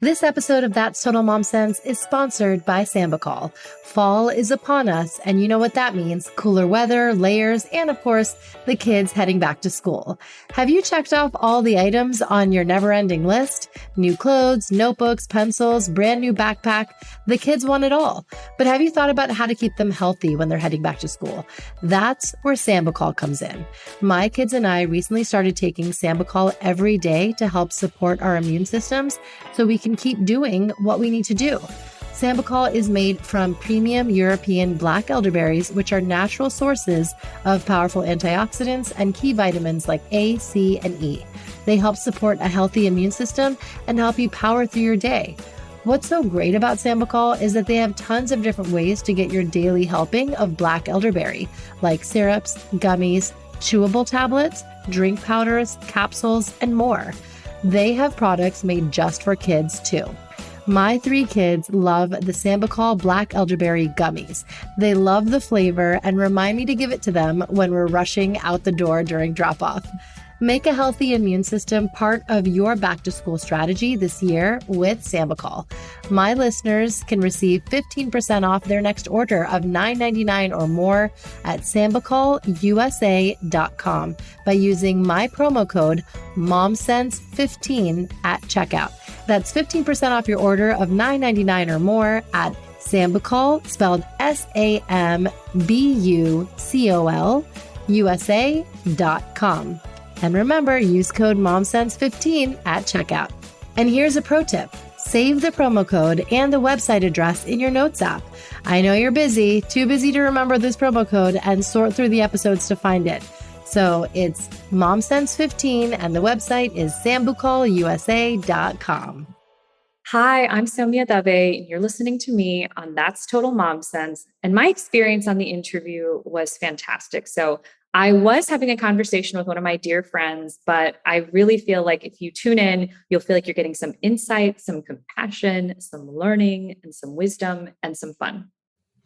This episode of That's Total Mom Sense is sponsored by Sambucol. Fall is upon us, and you know what that means. Cooler weather, layers, and of course, the kids heading back to school. Have you checked off all the items on your never-ending list? New clothes, notebooks, pencils, brand new backpack. The kids want it all. But have you thought about how to keep them healthy when they're heading back to school? That's where Sambucol comes in. My kids and I recently started taking Sambucol every day to help support our immune systems so we can keep doing what we need to do. Sambucol is made from premium European black elderberries, which are natural sources of powerful antioxidants and key vitamins like A, C, and E. They help support a healthy immune system and help you power through your day. What's so great about Sambucol is that they have tons of different ways to get your daily helping of black elderberry, like syrups, gummies, chewable tablets, drink powders, capsules, and more. They have products made just for kids too. My 3 kids love the Sambucol Black Elderberry Gummies. They love the flavor and remind me to give it to them when we're rushing out the door during drop-off. Make a healthy immune system part of your back-to-school strategy this year with Sambucol. My listeners can receive 15% off their next order of $9.99 or more at SambucolUSA.com by using my promo code MOMSENSE15 at checkout. That's 15% off your order of $9.99 or more at Sambucol, spelled SAMBUCOL, USA.com. And remember, use code MOMSENSE15 at checkout. And here's a pro tip. Save the promo code and the website address in your notes app. I know you're busy, too busy to remember this promo code and sort through the episodes to find it. So it's MOMSENSE15 and the website is SambucolUSA.com. Hi, I'm Saumya Dave, and you're listening to me on That's Total Mom Sense. And my experience on the interview was fantastic. So I was having a conversation with one of my dear friends, but I really feel like if you tune in, you'll feel like you're getting some insight, some compassion, some learning, and some wisdom, and some fun.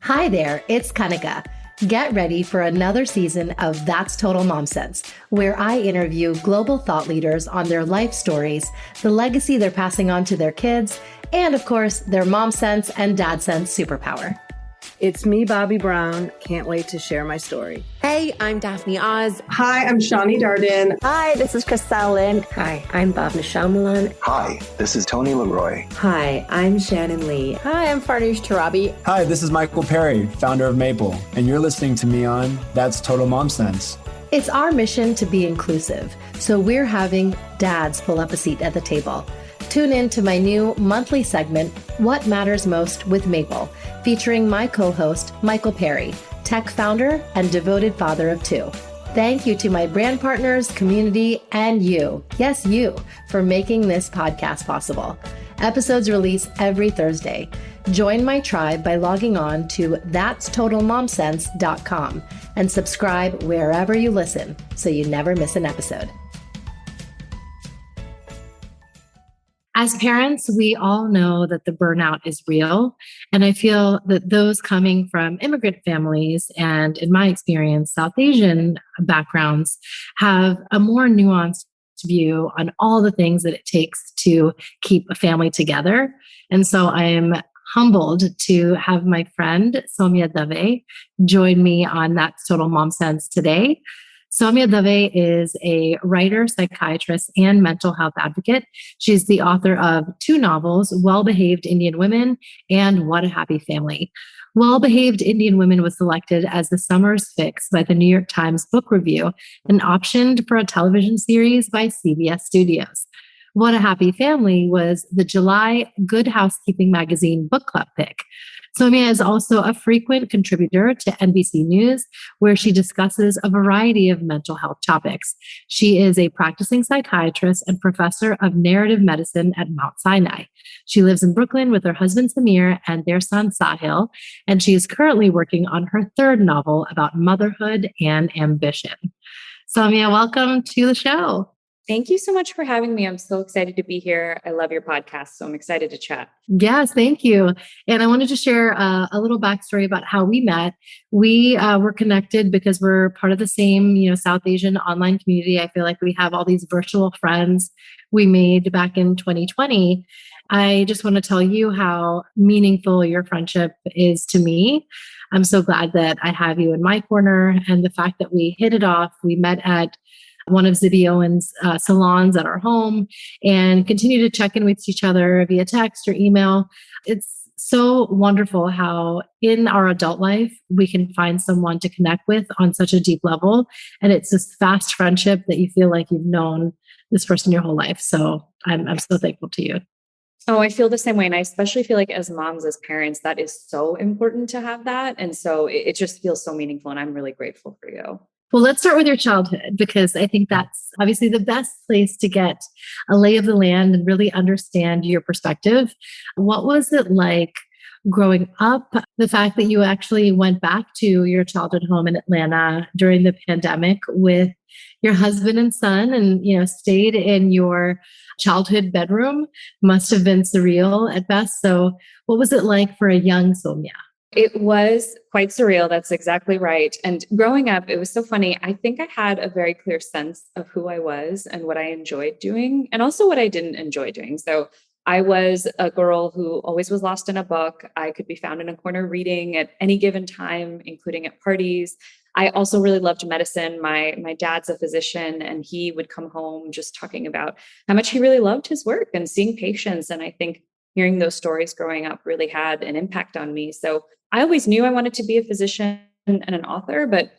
Hi there, it's Kanika. Get ready for another season of That's Total Mom Sense, where I interview global thought leaders on their life stories, the legacy they're passing on to their kids, and of course, their mom sense and dad sense superpower. It's me, Bobby Brown. Can't wait to share my story. Hey, I'm Daphne Oz. Hi, I'm Shani Darden. Hi, this is Christelle Lynn. Hi, I'm Bob Michelle Milan. Hi, this is Tony Leroy. Hi, I'm Shannon Lee. Hi, I'm Farnoosh Tarabi. Hi, this is Michael Perry, founder of Maple, and you're listening to me on That's Total Mom Sense. It's our mission to be inclusive, so we're having dads pull up a seat at the table. Tune in to my new monthly segment, What Matters Most with Maple, featuring my co-host, Michael Perry, tech founder and devoted father of 2. Thank you to my brand partners, community, and you, yes, you, for making this podcast possible. Episodes release every Thursday. Join my tribe by logging on to thatstotalmomsense.com and subscribe wherever you listen so you never miss an episode. As parents, we all know that the burnout is real. And I feel that those coming from immigrant families and, in my experience, South Asian backgrounds have a more nuanced view on all the things that it takes to keep a family together. And so I am humbled to have my friend, Saumya Dave, join me on That's Total Mom Sense today. Saumya Dave is a writer, psychiatrist, and mental health advocate. She's the author of 2 novels, Well-Behaved Indian Women and What a Happy Family. Well-Behaved Indian Women was selected as the summer's fix by the New York Times Book Review and optioned for a television series by CBS Studios. What a Happy Family was the July Good Housekeeping Magazine book club pick. Saumya is also a frequent contributor to NBC News, where she discusses a variety of mental health topics. She is a practicing psychiatrist and professor of narrative medicine at Mount Sinai. She lives in Brooklyn with her husband Samir and their son Sahil, and she is currently working on her 3rd novel about motherhood and ambition. Saumya, welcome to the show. Thank you so much for having me. I'm so excited to be here. I love your podcast, so I'm excited to chat. Yes, thank you. And I wanted to share a little backstory about how we met. We were connected because we're part of the same, South Asian online community. I feel like we have all these virtual friends we made back in 2020. I just want to tell you how meaningful your friendship is to me. I'm so glad that I have you in my corner, and the fact that we hit it off. We met at one of Zibby Owen's salons at our home and continue to check in with each other via text or email. It's so wonderful how in our adult life, we can find someone to connect with on such a deep level. And it's this fast friendship that you feel like you've known this person your whole life. So I'm so thankful to you. Oh, I feel the same way. And I especially feel like as moms, as parents, that is so important to have that. And so it just feels so meaningful. And I'm really grateful for you. Well, let's start with your childhood, because I think that's obviously the best place to get a lay of the land and really understand your perspective. What was it like growing up? The fact that you actually went back to your childhood home in Atlanta during the pandemic with your husband and son and, stayed in your childhood bedroom must have been surreal at best. So what was it like for a young Saumya? It was quite surreal. That's exactly right. And growing up, it was so funny. I think I had a very clear sense of who I was and what I enjoyed doing, and also what I didn't enjoy doing. So I was a girl who always was lost in a book. I could be found in a corner reading at any given time, including at parties. I also really loved medicine. My dad's a physician, and he would come home just talking about how much he really loved his work and seeing patients. And I think hearing those stories growing up really had an impact on me. So I always knew I wanted to be a physician and an author, but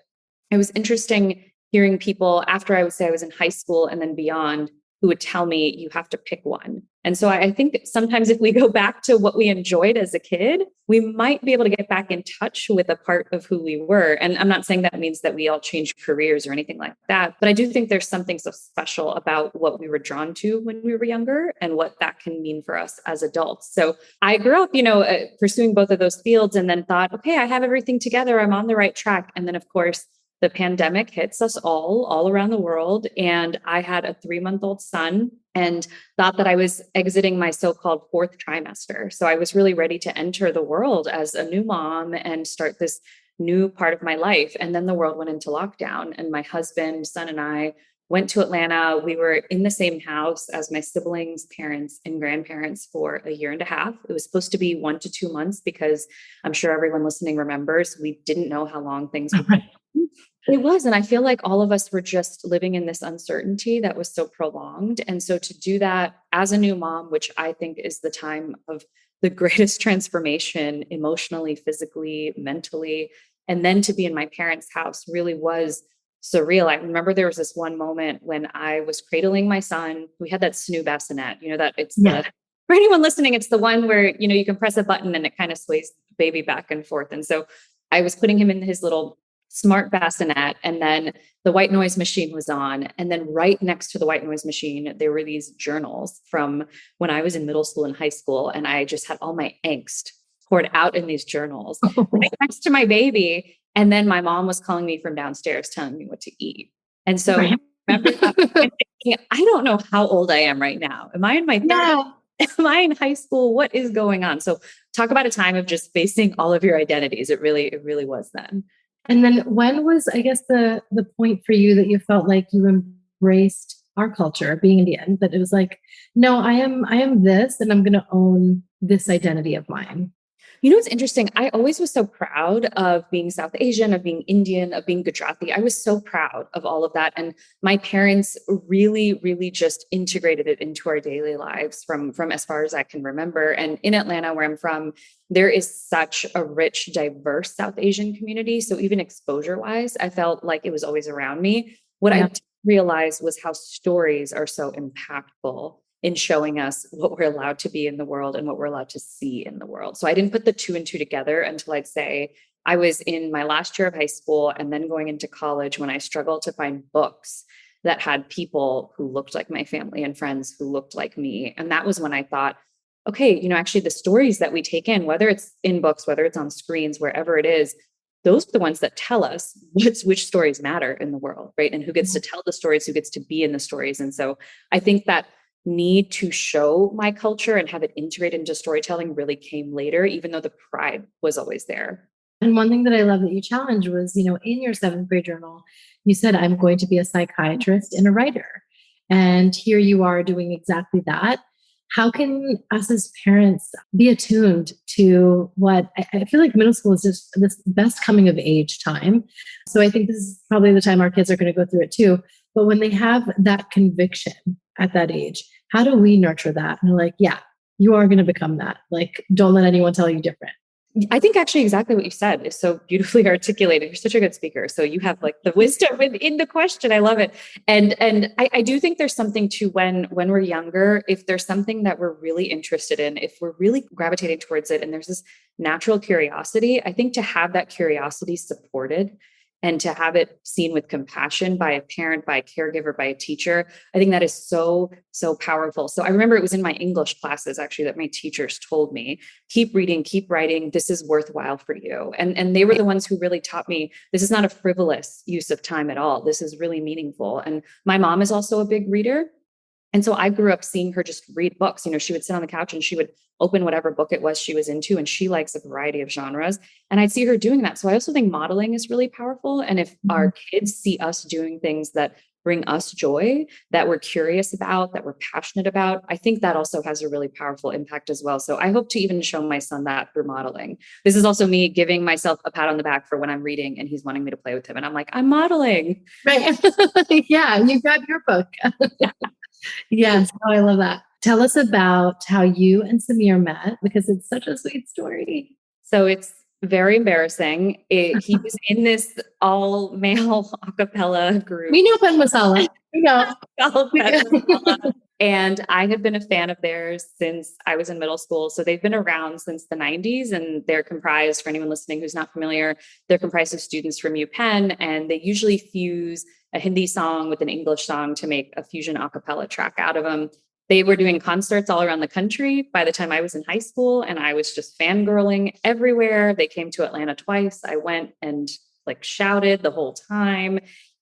it was interesting hearing people after I would say I was in high school and then beyond who would tell me you have to pick one. And so I think that sometimes if we go back to what we enjoyed as a kid, we might be able to get back in touch with a part of who we were. And I'm not saying that means that we all change careers or anything like that, but I do think there's something so special about what we were drawn to when we were younger and what that can mean for us as adults. So I grew up, pursuing both of those fields and then thought, okay, I have everything together. I'm on the right track. And then of course, the pandemic hits us all around the world. And I had a 3-month-old son and thought that I was exiting my so-called 4th trimester. So I was really ready to enter the world as a new mom and start this new part of my life. And then the world went into lockdown, and my husband, son, and I went to Atlanta. We were in the same house as my siblings, parents, and grandparents for a year and a half. It was supposed to be 1 to 2 months because I'm sure everyone listening remembers we didn't know how long things would be. It was. And I feel like all of us were just living in this uncertainty that was so prolonged. And so to do that as a new mom, which I think is the time of the greatest transformation emotionally, physically, mentally, and then to be in my parents' house really was surreal. I remember there was this one moment when I was cradling my son. We had that snoo bassinet, that it's for anyone listening, it's the one where, you can press a button and it kind of sways the baby back and forth. And so I was putting him in his little smart bassinet, and then the white noise machine was on. And then right next to the white noise machine, there were these journals from when I was in middle school and high school. And I just had all my angst poured out in these journals right next to my baby. And then my mom was calling me from downstairs, telling me what to eat. And so I remember thinking, I don't know how old I am right now. Am I in my 30s? Am I in high school? What is going on? So talk about a time of just facing all of your identities. It really was then. And then when was, I guess, the point for you that you felt like you embraced our culture, being Indian, that it was like, no, I am this, and I'm going to own this identity of mine? It's interesting. I always was so proud of being South Asian, of being Indian, of being Gujarati. I was so proud of all of that. And my parents really just integrated it into our daily lives from as far as I can remember. And in Atlanta, where I'm from, there is such a rich, diverse South Asian community. So even exposure wise, I felt like it was always around me. What I didn't realize was how stories are so impactful in showing us what we're allowed to be in the world and what we're allowed to see in the world. So I didn't put the 2 and 2 together until I'd say I was in my last year of high school and then going into college, when I struggled to find books that had people who looked like my family and friends who looked like me. And that was when I thought, okay, actually the stories that we take in, whether it's in books, whether it's on screens, wherever it is, those are the ones that tell us which stories matter in the world, right? And who gets to tell the stories, who gets to be in the stories. And so I think that need to show my culture and have it integrated into storytelling really came later, even though the pride was always there. And one thing that I love that you challenged was, in your 7th grade journal, you said, I'm going to be a psychiatrist and a writer. And here you are doing exactly that. how can us as parents be attuned to what I feel like middle school is just this best coming of age time. So I think this is probably the time our kids are going to go through it too. But when they have that conviction at that age, how do we nurture that? And like, yeah, you are going to become that. Like, don't let anyone tell you different. I think actually exactly what you said is so beautifully articulated. You're such a good speaker. So you have like the wisdom within the question. I love it. And I do think there's something to when we're younger, if there's something that we're really interested in, if we're really gravitating towards it, and there's this natural curiosity, I think to have that curiosity supported and to have it seen with compassion by a parent, by a caregiver, by a teacher, I think that is so, so powerful. So I remember it was in my English classes, actually, that my teachers told me, keep reading, keep writing. This is worthwhile for you. And they were the ones who really taught me, this is not a frivolous use of time at all. This is really meaningful. And my mom is also a big reader. And so I grew up seeing her just read books. You know, she would sit on the couch and she would open whatever book it was she was into, and she likes a variety of genres. And I'd see her doing that. So I also think modeling is really powerful. And if our kids see us doing things that bring us joy, that we're curious about, that we're passionate about, I think that also has a really powerful impact as well. So I hope to even show my son that through modeling. This is also me giving myself a pat on the back for when I'm reading and he's wanting me to play with him. And I'm like, I'm modeling. Right. Yeah. You grab your book. Yes. Oh, I love that. Tell us about how you and Samir met, because it's such a sweet story. So it's very embarrassing. He was in this all male a cappella group. We know Pen Masala. We know. And I had been a fan of theirs since I was in middle school. So they've been around since the 90s, and they're comprised, for anyone listening who's not familiar, they're comprised of students from UPenn, and they usually fuse a Hindi song with an English song to make a fusion a cappella track out of them. They were doing concerts all around the country by the time I was in high school, and I was just fangirling everywhere. They came to Atlanta twice. I went and like shouted the whole time.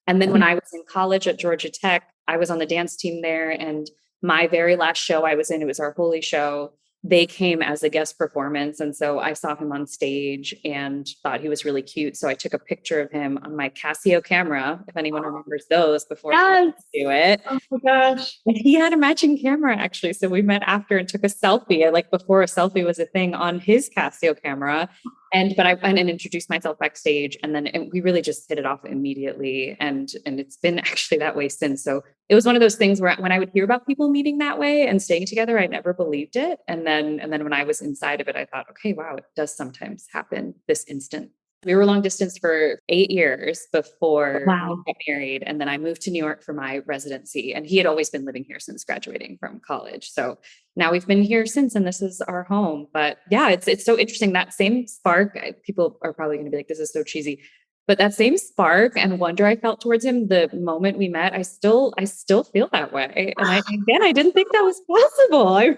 And then when I was in college at Georgia Tech, I was on the dance team there, and my very last show I was in, it was our Holy show. They came as a guest performance. And so I saw him on stage and thought he was really cute. So I took a picture of him on my Casio camera, if anyone remembers those before I do it. Oh my gosh. And he had a matching camera, actually. So we met after and took a selfie, like before a selfie was a thing, on his Casio camera. But I went and introduced myself backstage, and then we really just hit it off immediately. And it's been actually that way since. So it was one of those things where when I would hear about people meeting that way and staying together, I never believed it. And then when I was inside of it, I thought, okay, wow, it does sometimes happen this instant. We were long distance for 8 years before we got married. And then I moved to New York for my residency. And he had always been living here since graduating from college. So now we've been here since, and this is our home. But yeah, it's so interesting. That same spark, people are probably going to be like, this is so cheesy. But that same spark and wonder I felt towards him the moment we met, I still feel that way. And I didn't think that was possible.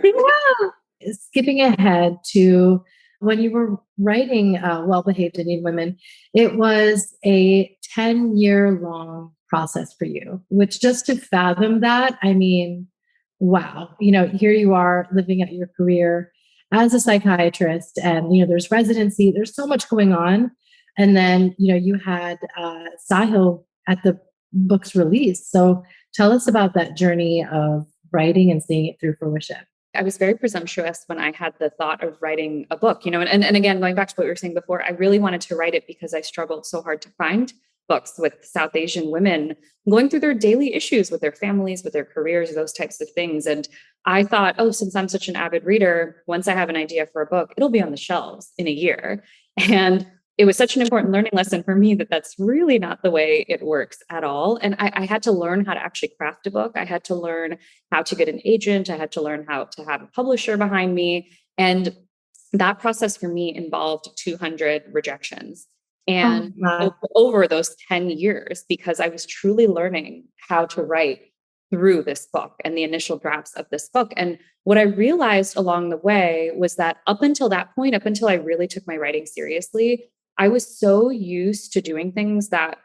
Skipping ahead to when you were writing Well-Behaved Indian Women, it was a 10-year-long process for you, which just to fathom that, I mean, wow. You know, here you are living out your career as a psychiatrist, and, you know, there's residency, there's so much going on. And then, you know, you had Sahil at the book's release. So tell us about that journey of writing and seeing it through fruition. I was very presumptuous when I had the thought of writing a book, you know, and again, going back to what we were saying before, I really wanted to write it because I struggled so hard to find books with South Asian women going through their daily issues with their families, with their careers, those types of things. And I thought, oh, since I'm such an avid reader, once I have an idea for a book, it'll be on the shelves in a year. And it was such an important learning lesson for me that that's really not the way it works at all. And I had to learn how to actually craft a book. I had to learn how to get an agent. I had to learn how to have a publisher behind me. And that process for me involved 200 rejections. And over those 10 years, because I was truly learning how to write through this book and the initial drafts of this book. And what I realized along the way was that up until that point, up until I really took my writing seriously, I was so used to doing things that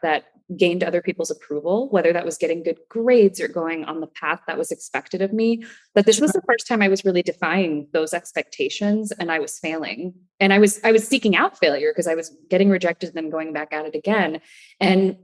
gained other people's approval, whether that was getting good grades or going on the path that was expected of me, that this was the first time I was really defying those expectations, and I was failing. And I was seeking out failure because I was getting rejected and then going back at it again. And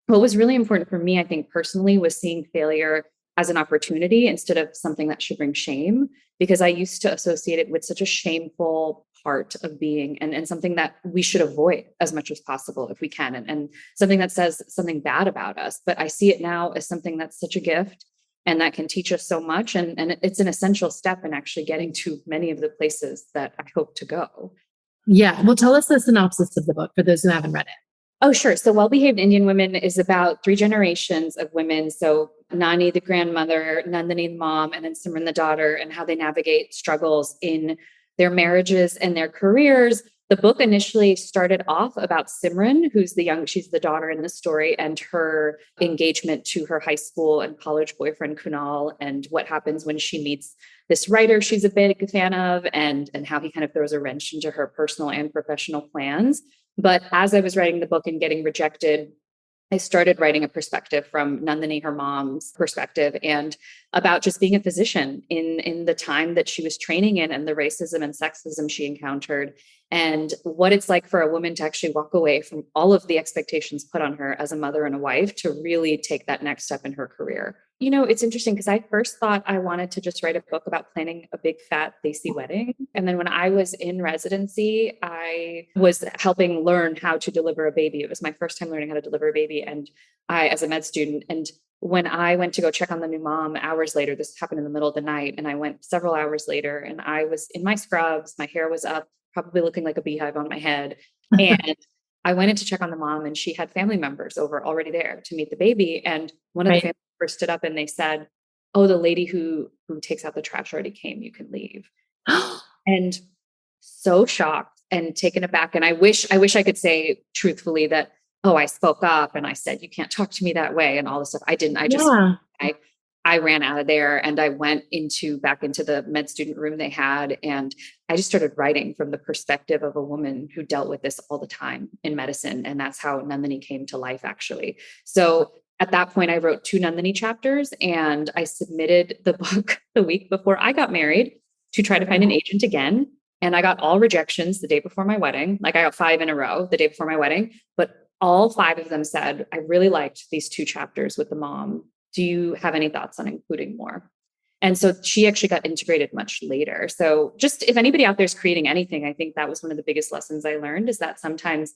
what was really important for me, I think personally, was seeing failure as an opportunity instead of something that should bring shame. because I used to associate it with such a shameful part of being and something that we should avoid as much as possible if we can, and something that says something bad about us. But I see it now as something that's such a gift and that can teach us so much. And it's an essential step in actually getting to many of the places that I hope to go. Yeah. Well, tell us the synopsis of the book for those who haven't read it. Oh, sure. So Well-Behaved Indian Women is about 3 generations of women. So Nani, the grandmother, Nandini, the mom, and then Simran, the daughter, and how they navigate struggles in their marriages and their careers. The book initially started off about Simran, she's the daughter in the story, and her engagement to her high school and college boyfriend, Kunal, and what happens when she meets this writer she's a big fan of, and how he kind of throws a wrench into her personal and professional plans. But as I was writing the book and getting rejected, I started writing a perspective from Nandini, her mom's perspective, and about just being a physician in the time that she was training in and the racism and sexism she encountered, and what it's like for a woman to actually walk away from all of the expectations put on her as a mother and a wife to really take that next step in her career. You know, it's interesting because I first thought I wanted to just write a book about planning a big fat Desi wedding. And then when I was in residency, I was helping learn how to deliver a baby. It was my first time learning how to deliver a baby. And as a med student, and when I went to go check on the new mom hours later, this happened in the middle of the night, and I went several hours later, and I was in my scrubs, my hair was up, probably looking like a beehive on my head. And I went in to check on the mom, and she had family members over already there to meet the baby. And one of the family members stood up and they said, "Oh, the lady who takes out the trash already came, you can leave." And so shocked and taken aback. And I wish I could say truthfully that, oh, I spoke up and I said, "You can't talk to me that way," and all this stuff. I didn't. I ran out of there and I went back into the med student room they had. And I just started writing from the perspective of a woman who dealt with this all the time in medicine. And that's how Nandini came to life, actually. So at that point, I wrote 2 Nandini chapters, and I submitted the book the week before I got married to try to find an agent again. And I got all rejections the day before my wedding. Like I got 5 in a row the day before my wedding, but all 5 of them said, "I really liked these 2 chapters with the mom. Do you have any thoughts on including more?" And so she actually got integrated much later. So just if anybody out there is creating anything, I think that was one of the biggest lessons I learned, is that sometimes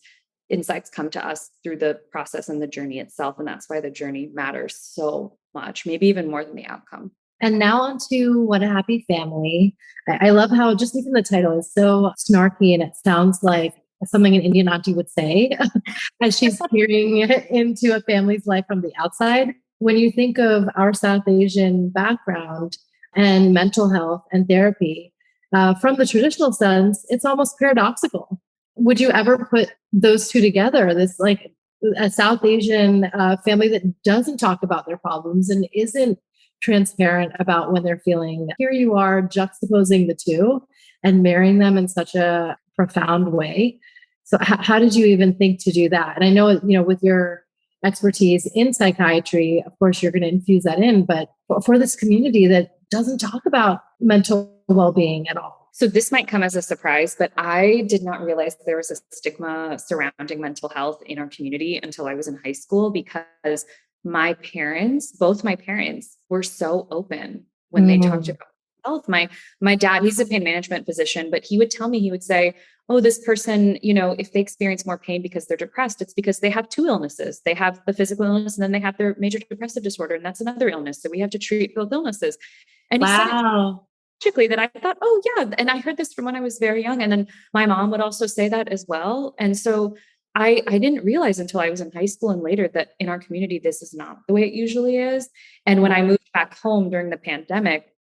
insights come to us through the process and the journey itself. And that's why the journey matters so much, maybe even more than the outcome. And now on to What a Happy Family. I love how just even the title is so snarky, and it sounds like something an Indian auntie would say as she's peering into a family's life from the outside. When you think of our South Asian background and mental health and therapy, from the traditional sense, it's almost paradoxical. Would you ever put those two together? This like a South Asian family that doesn't talk about their problems and isn't transparent about when they're feeling. Here you are juxtaposing the two and marrying them in such a profound way. So how did you even think to do that? And I know, with your expertise in psychiatry, of course, you're going to infuse that in, but for this community that doesn't talk about mental well-being at all. So this might come as a surprise, but I did not realize there was a stigma surrounding mental health in our community until I was in high school, because both my parents were so open when they talked about health. My dad, he's a pain management physician, but he would tell me, he would say, "Oh, this person, if they experience more pain because they're depressed, it's because they have 2 illnesses. They have the physical illness, and then they have their major depressive disorder, and that's another illness. So we have to treat both illnesses." And he said it logically that I thought, oh yeah. And I heard this from when I was very young. And then my mom would also say that as well. And so I didn't realize until I was in high school and later that in our community, this is not the way it usually is. And when I moved back home during the pandemic,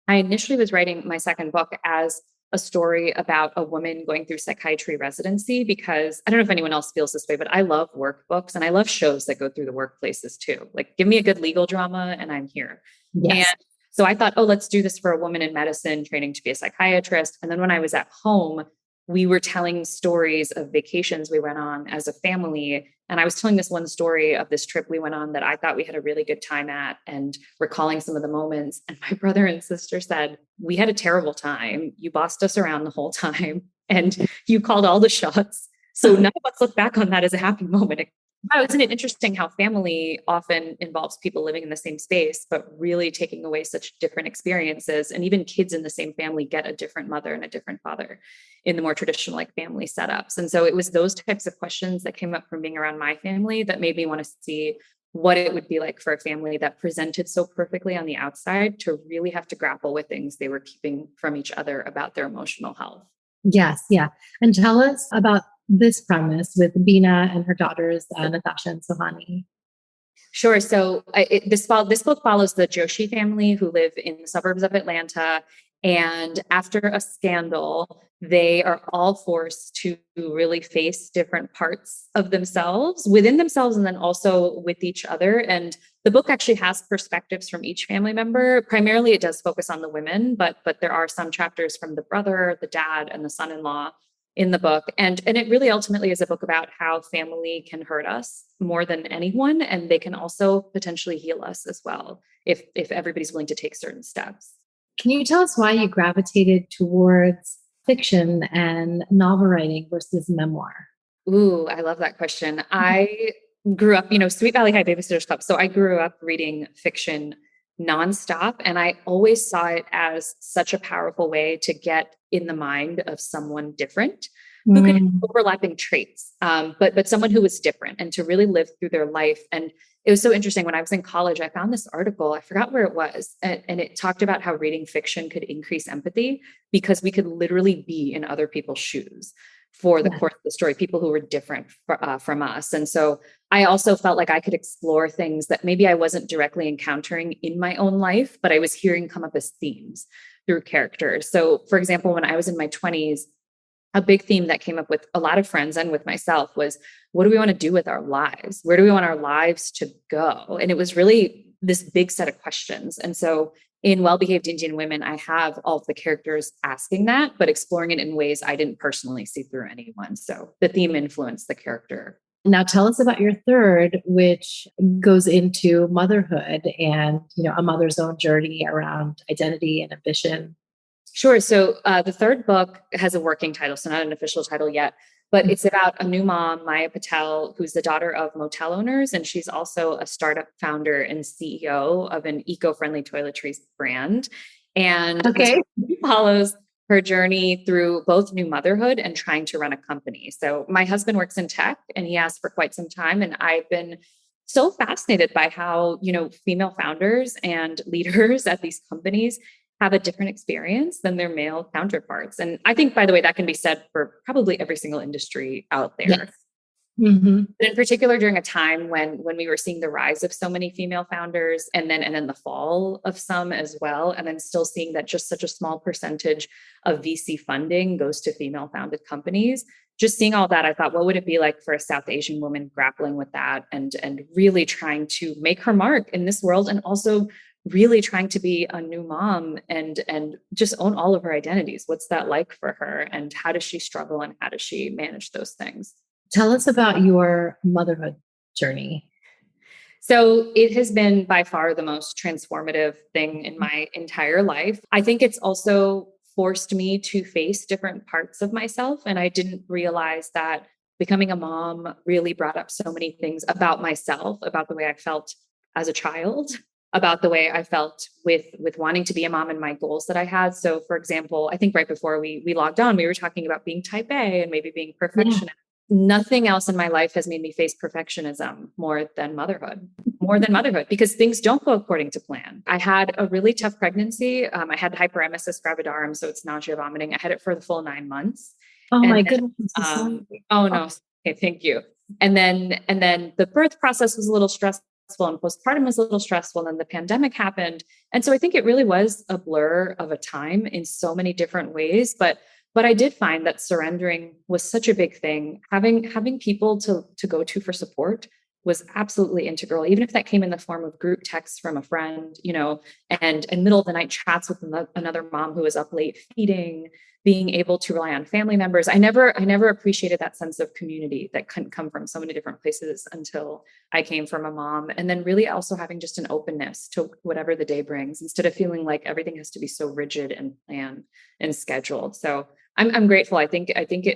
I initially was writing my second book as a story about a woman going through psychiatry residency, because I don't know if anyone else feels this way, but I love workbooks and I love shows that go through the workplaces too. Like, give me a good legal drama and I'm here. Yes. And so I thought, oh, let's do this for a woman in medicine training to be a psychiatrist. And then when I was at home, we were telling stories of vacations we went on as a family. And I was telling this one story of this trip we went on that I thought we had a really good time at, and recalling some of the moments. And my brother and sister said, "We had a terrible time. You bossed us around the whole time and you called all the shots. So none of us look back on that as a happy moment." Oh, isn't it interesting how family often involves people living in the same space, but really taking away such different experiences? And even kids in the same family get a different mother and a different father in the more traditional like family setups. And so it was those types of questions that came up from being around my family that made me want to see what it would be like for a family that presented so perfectly on the outside to really have to grapple with things they were keeping from each other about their emotional health. Yes, yeah. And tell us about this premise with Bina and her daughters, Natasha and Sohani. Sure. So this book follows the Joshi family who live in the suburbs of Atlanta. And after a scandal, they are all forced to really face different parts of themselves within themselves and then also with each other. And the book actually has perspectives from each family member. Primarily, it does focus on the women, but there are some chapters from the brother, the dad, and the son-in-law in the book. And it really ultimately is a book about how family can hurt us more than anyone. And they can also potentially heal us as well, if everybody's willing to take certain steps. Can you tell us why you gravitated towards fiction and novel writing versus memoir? Ooh, I love that question. I grew up, Sweet Valley High Babysitters Club. So I grew up reading fiction nonstop. And I always saw it as such a powerful way to get in the mind of someone different who could have overlapping traits, but someone who was different and to really live through their life. And it was so interesting. When I was in college, I found this article, I forgot where it was, and it talked about how reading fiction could increase empathy because we could literally be in other people's shoes for the course of the story, people who were different from us. And so I also felt like I could explore things that maybe I wasn't directly encountering in my own life, but I was hearing come up as themes through characters. So for example, when I was in my 20s, a big theme that came up with a lot of friends and with myself was, what do we want to do with our lives? Where do we want our lives to go? And it was really this big set of questions. And so in Well-Behaved Indian Women, I have all of the characters asking that, but exploring it in ways I didn't personally see through anyone. So the theme influenced the character. Now tell us about your third, which goes into motherhood and, a mother's own journey around identity and ambition. Sure. So the third book has a working title, so not an official title yet, but it's about a new mom, Maya Patel, who's the daughter of motel owners. And she's also a startup founder and CEO of an eco-friendly toiletries brand. And it follows her journey through both new motherhood and trying to run a company. So my husband works in tech and he has for quite some time. And I've been so fascinated by how, female founders and leaders at these companies have a different experience than their male counterparts. And I think, by the way, that can be said for probably every single industry out there. Yes. Mm-hmm. But in particular, during a time when we were seeing the rise of so many female founders and then the fall of some as well, and then still seeing that just such a small percentage of VC funding goes to female founded companies. Just seeing all that, I thought, what would it be like for a South Asian woman grappling with that and really trying to make her mark in this world and also really trying to be a new mom and just own all of her identities. What's that like for her? And how does she struggle and how does she manage those things? Tell us about your motherhood journey. So it has been by far the most transformative thing in my entire life. I think it's also forced me to face different parts of myself. And I didn't realize that becoming a mom really brought up so many things about myself, about the way I felt as a child, about the way I felt with wanting to be a mom and my goals that I had. So for example, I think right before we logged on, we were talking about being type A and maybe being perfectionist. Yeah. Nothing else in my life has made me face perfectionism more than motherhood, because things don't go according to plan. I had a really tough pregnancy. I had hyperemesis gravidarum, so it's nausea, vomiting. I had it for the full 9 months. Oh my goodness. Oh no. Okay. Thank you. And then the birth process was a little stressful and postpartum was a little stressful. And then the pandemic happened. And so I think it really was a blur of a time in so many different ways. But I did find that surrendering was such a big thing. Having people to go to for support was absolutely integral, even if that came in the form of group texts from a friend, and middle of the night chats with another mom who was up late feeding, being able to rely on family members. I never appreciated that sense of community that couldn't come from so many different places until I came from a mom. And then really also having just an openness to whatever the day brings, instead of feeling like everything has to be so rigid and planned and scheduled. So I'm grateful. I think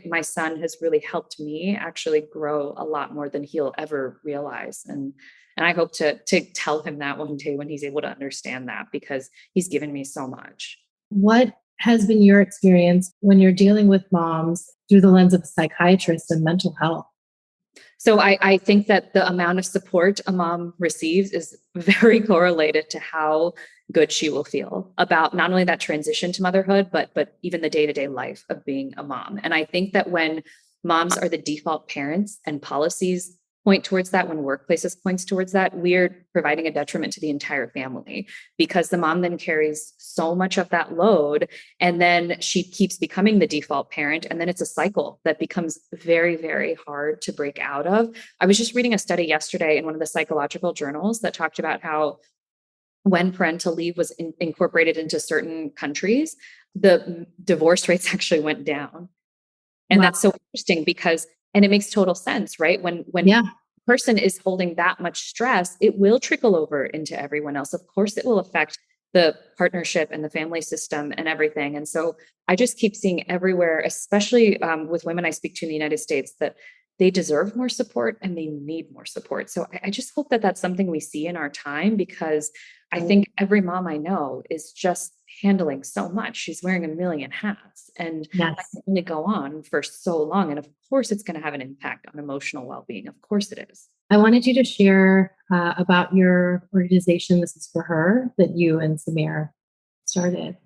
my son has really helped me actually grow a lot more than he'll ever realize. And I hope to tell him that one day when he's able to understand that, because he's given me so much. What has been your experience when you're dealing with moms through the lens of a psychiatrist and mental health? So I think that the amount of support a mom receives is very correlated to how good she will feel about not only that transition to motherhood, but even the day-to-day life of being a mom. And I think that when moms are the default parents and policies point towards that, when workplaces points towards that, we're providing a detriment to the entire family, because the mom then carries so much of that load, and then she keeps becoming the default parent. And then it's a cycle that becomes very, very hard to break out of. I was just reading a study yesterday in one of the psychological journals that talked about how when parental leave was incorporated into certain countries, the divorce rates actually went down. And that's so interesting because, and it makes total sense, right? When a person is holding that much stress, it will trickle over into everyone else. Of course, it will affect the partnership and the family system and everything. And so I just keep seeing everywhere, especially with women I speak to in the United States, that they deserve more support and they need more support. So I just hope that that's something we see in our time, because I think every mom I know is just handling so much. She's wearing a million hats, and that can only go on for so long. And of course, it's going to have an impact on emotional well-being. Of course it is. I wanted you to share about your organization, This Is For Her, that you and Samir started.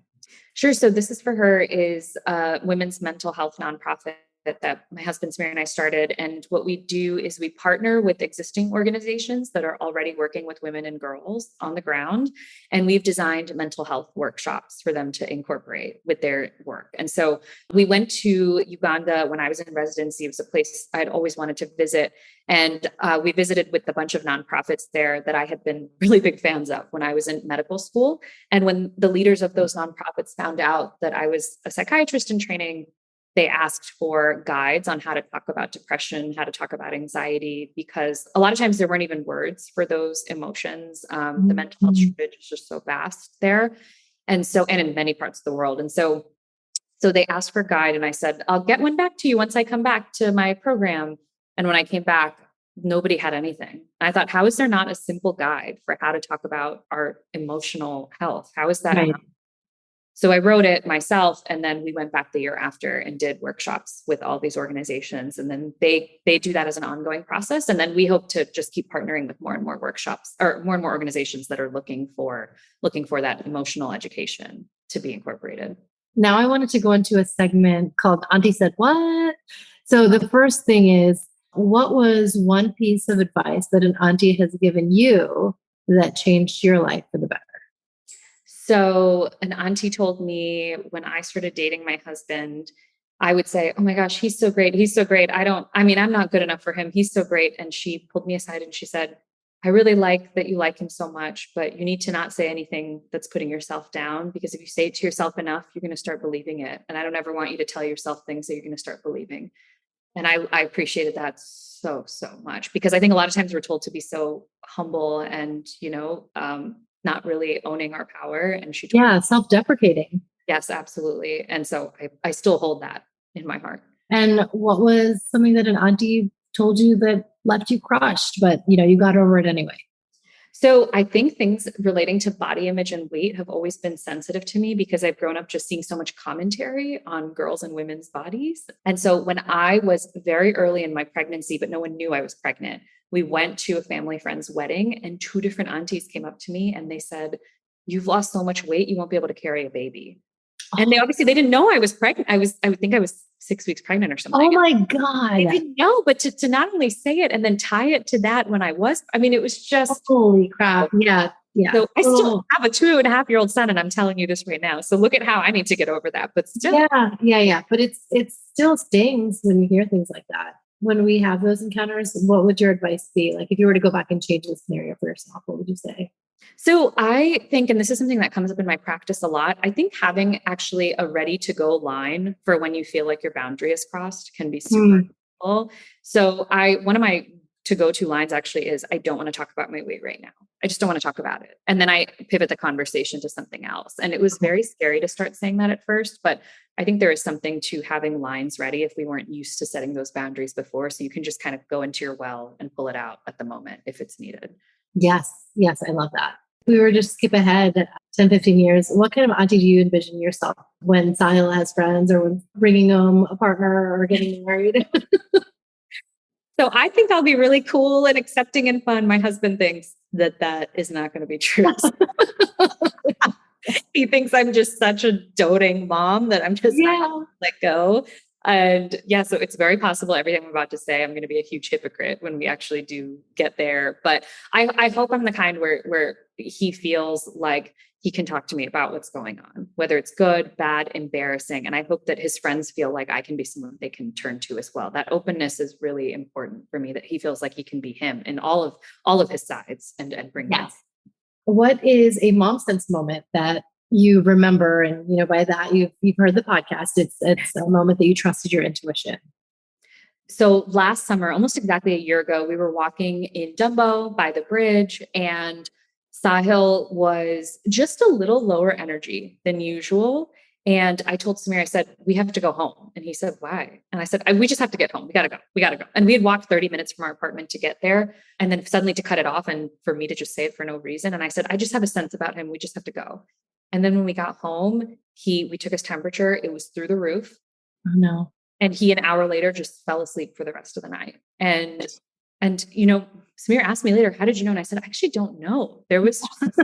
Sure. So This Is For Her is a women's mental health nonprofit that my husband Samir and I started. And what we do is we partner with existing organizations that are already working with women and girls on the ground. And we've designed mental health workshops for them to incorporate with their work. And so we went to Uganda when I was in residency. It was a place I'd always wanted to visit. And we visited with a bunch of nonprofits there that I had been really big fans of when I was in medical school. And when the leaders of those nonprofits found out that I was a psychiatrist in training, they asked for guides on how to talk about depression, how to talk about anxiety, because a lot of times there weren't even words for those emotions. The mental health shortage is just so vast there. And in many parts of the world. And so they asked for a guide, and I said, I'll get one back to you once I come back to my program. And when I came back, nobody had anything. And I thought, how is there not a simple guide for how to talk about our emotional health? How is that? Right. So I wrote it myself, and then we went back the year after and did workshops with all these organizations. And then they do that as an ongoing process. And then we hope to just keep partnering with more and more workshops, or more and more organizations that are looking for that emotional education to be incorporated. Now I wanted to go into a segment called Auntie Said What? So the first thing is, what was one piece of advice that an auntie has given you that changed your life for the better? So an auntie told me when I started dating my husband, I would say, oh my gosh, he's so great. He's so great. I'm not good enough for him. He's so great. And she pulled me aside and she said, I really like that you like him so much, but you need to not say anything that's putting yourself down, because if you say it to yourself enough, you're going to start believing it. And I don't ever want you to tell yourself things that you're going to start believing. And I appreciated that so much, because I think a lot of times we're told to be so humble and, not really owning our power. And she told me, self-deprecating. Yes, absolutely. And so I still hold that in my heart. And what was something that an auntie told you that left you crushed, but you got over it anyway? So I think things relating to body image and weight have always been sensitive to me, because I've grown up just seeing so much commentary on girls and women's bodies. And so when I was very early in my pregnancy, but no one knew I was pregnant, we went to a family friend's wedding, and 2 different aunties came up to me and they said, you've lost so much weight, you won't be able to carry a baby. And they didn't know I was pregnant. I think I was 6 weeks pregnant or something. Oh my God. I didn't know, but to not only say it and then tie it to that when it was just. Holy crap. Yeah. Yeah. So I still have a 2.5-year-old son, and I'm telling you this right now. So look at how I need to get over that, but still. Yeah. But it still stings when you hear things like that. When we have those encounters, what would your advice be? Like, if you were to go back and change the scenario for yourself, what would you say? So I think, and this is something that comes up in my practice a lot, I think having actually a ready to go line for when you feel like your boundary is crossed can be super helpful. So one of my to-go-to lines actually is, I don't want to talk about my weight right now. I just don't want to talk about it. And then I pivot the conversation to something else. And it was very scary to start saying that at first, but I think there is something to having lines ready if we weren't used to setting those boundaries before. So you can just kind of go into your well and pull it out at the moment if it's needed. Yes. Yes. I love that. We were just skip ahead 10, 15 years. What kind of auntie do you envision yourself when Sahil has friends or when bringing home a partner or getting married? So I think I'll be really cool and accepting and fun. My husband thinks that is not going to be true. He thinks I'm just such a doting mom that I'm just not going to let go. And so it's very possible everything I'm about to say, I'm going to be a huge hypocrite when we actually do get there. But I hope I'm the kind where he feels like he can talk to me about what's going on, whether it's good, bad, embarrassing. And I hope that his friends feel like I can be someone they can turn to as well. That openness is really important for me, that he feels like he can be him in all of his sides and bring that. What is a mom sense moment that you remember? And, by that you've heard the podcast. It's a moment that you trusted your intuition. So last summer, almost exactly a year ago, we were walking in Dumbo by the bridge, and Sahil was just a little lower energy than usual. And I told Samir, I said, we have to go home. And he said, why? And I said, we just have to get home. We got to go. And we had walked 30 minutes from our apartment to get there. And then suddenly to cut it off and for me to just say it for no reason. And I said, I just have a sense about him. We just have to go. And then when we got home, we took his temperature. It was through the roof. Oh no. And he, an hour later, just fell asleep for the rest of the night. And Samir asked me later, how did you know? And I said, I actually don't know. There was just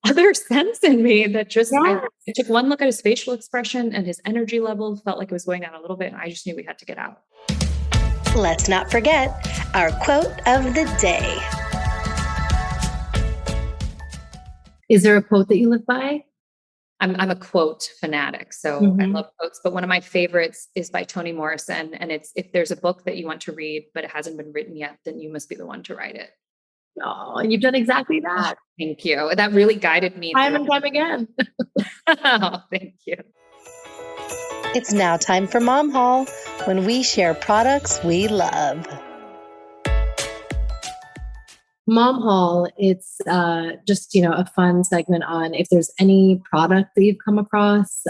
other sense in me that just, I took one look at his facial expression and his energy level felt like it was going down a little bit. And I just knew we had to get out. Let's not forget our quote of the day. Is there a quote that you live by? I'm a quote fanatic, so I love quotes, but one of my favorites is by Toni Morrison. And it's, if there's a book that you want to read, but it hasn't been written yet, then you must be the one to write it. Oh, and you've done exactly that. Thank you. That really guided me. Time and time again. Oh, thank you. It's now time for Mom Haul, when we share products we love. Mom Haul, it's just, a fun segment on if there's any product that you've come across.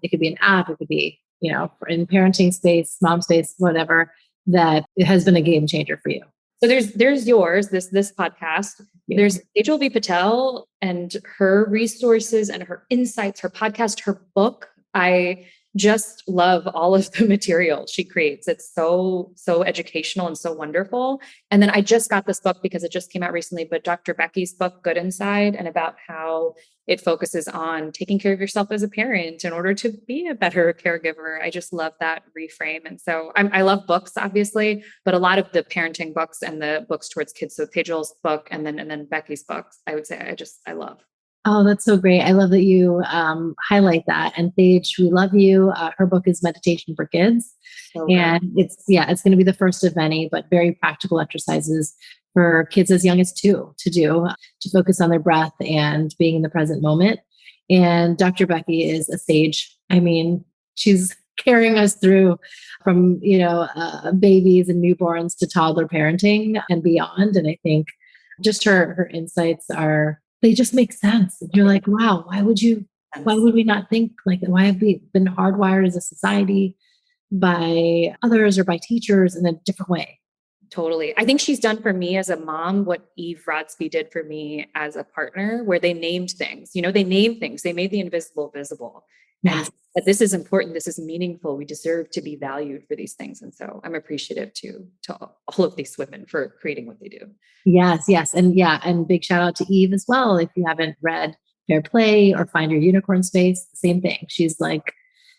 It could be an app, it could be, in parenting space, mom space, whatever, that it has been a game changer for you. So there's yours, this podcast. Yeah. There's Ajal V. Patel and her resources and her insights, her podcast, her book. I just love all of the material she creates. It's so educational and so wonderful. And then I just got this book because it just came out recently, but Dr. Becky's book, Good Inside, and about how it focuses on taking care of yourself as a parent in order to be a better caregiver. I just love that reframe. And so I love books, obviously, but a lot of the parenting books and the books towards kids. So Tejal's book and then Becky's books, I would say I love. Oh, that's so great. I love that you highlight that. And Paige, we love you. Her book is Meditation for Kids. And it's going to be the first of many, but very practical exercises for kids as young as 2 to do, to focus on their breath and being in the present moment. And Dr. Becky is a sage. I mean, she's carrying us through from, babies and newborns to toddler parenting and beyond. And I think just her insights they just make sense. You're like, wow, why would we not think like that? Why have we been hardwired as a society by others or by teachers in a different way? Totally. I think she's done for me as a mom what Eve Rodsby did for me as a partner, where they named things. They named things. They made the invisible visible. Yes. That this is important. This is meaningful. We deserve to be valued for these things. And so I'm appreciative to all of these women for creating what they do. Yes. And big shout out to Eve as well. If you haven't read Fair Play or Find Your Unicorn Space, same thing. She's like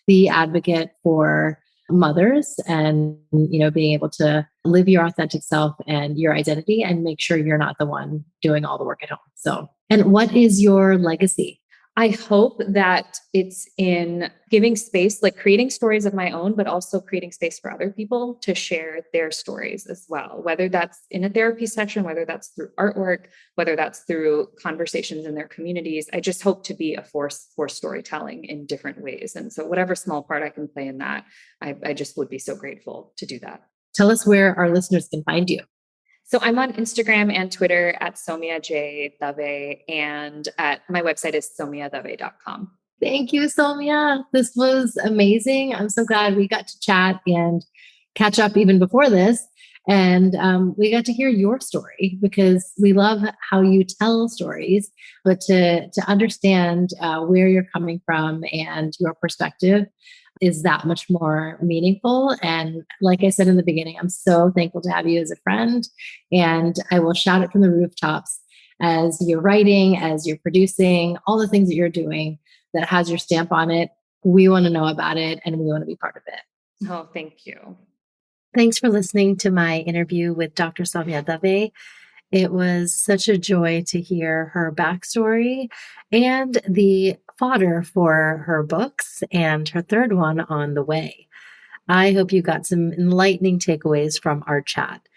the advocate for mothers and, being able to live your authentic self and your identity and make sure you're not the one doing all the work at home. So, and what is your legacy? I hope that it's in giving space, like creating stories of my own, but also creating space for other people to share their stories as well, whether that's in a therapy session, whether that's through artwork, whether that's through conversations in their communities. I just hope to be a force for storytelling in different ways. And so whatever small part I can play in that, I just would be so grateful to do that. Tell us where our listeners can find you. So I'm on Instagram and Twitter at Saumya Dave, and my website is saumyadave.com. Thank you, Saumya. This was amazing. I'm so glad we got to chat and catch up even before this. And we got to hear your story because we love how you tell stories, but to understand where you're coming from and your perspective is that much more meaningful. And like I said in the beginning, I'm so thankful to have you as a friend. And I will shout it from the rooftops as you're writing, as you're producing, all the things that you're doing that has your stamp on it. We want to know about it and we want to be part of it. Oh, thank you. Thanks for listening to my interview with Dr. Saumya Dave. It was such a joy to hear her backstory and the fodder for her books and her third one on the way. I hope you got some enlightening takeaways from our chat.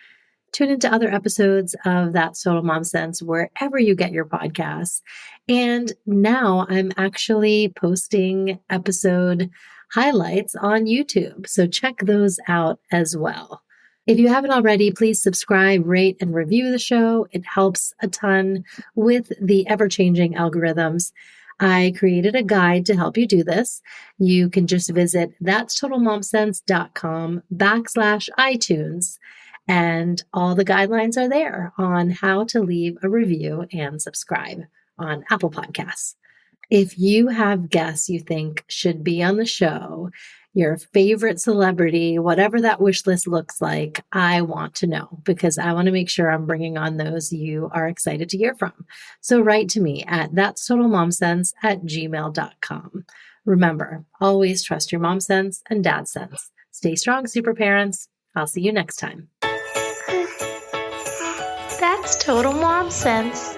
Tune into other episodes of That's Total Mom Sense wherever you get your podcasts. And now I'm actually posting episode highlights on YouTube, so check those out as well. If you haven't already, please subscribe, rate, and review the show. It helps a ton with the ever-changing algorithms. I created a guide to help you do this. You can just visit thatstotalmomsense.com/iTunes, and all the guidelines are there on how to leave a review and subscribe on Apple Podcasts. If you have guests you think should be on the show, your favorite celebrity, whatever that wish list looks like, I want to know because I want to make sure I'm bringing on those you are excited to hear from. So write to me at thatstotalmomsense@gmail.com. Remember, always trust your mom sense and dad sense. Stay strong, super parents. I'll see you next time. That's Total Mom Sense.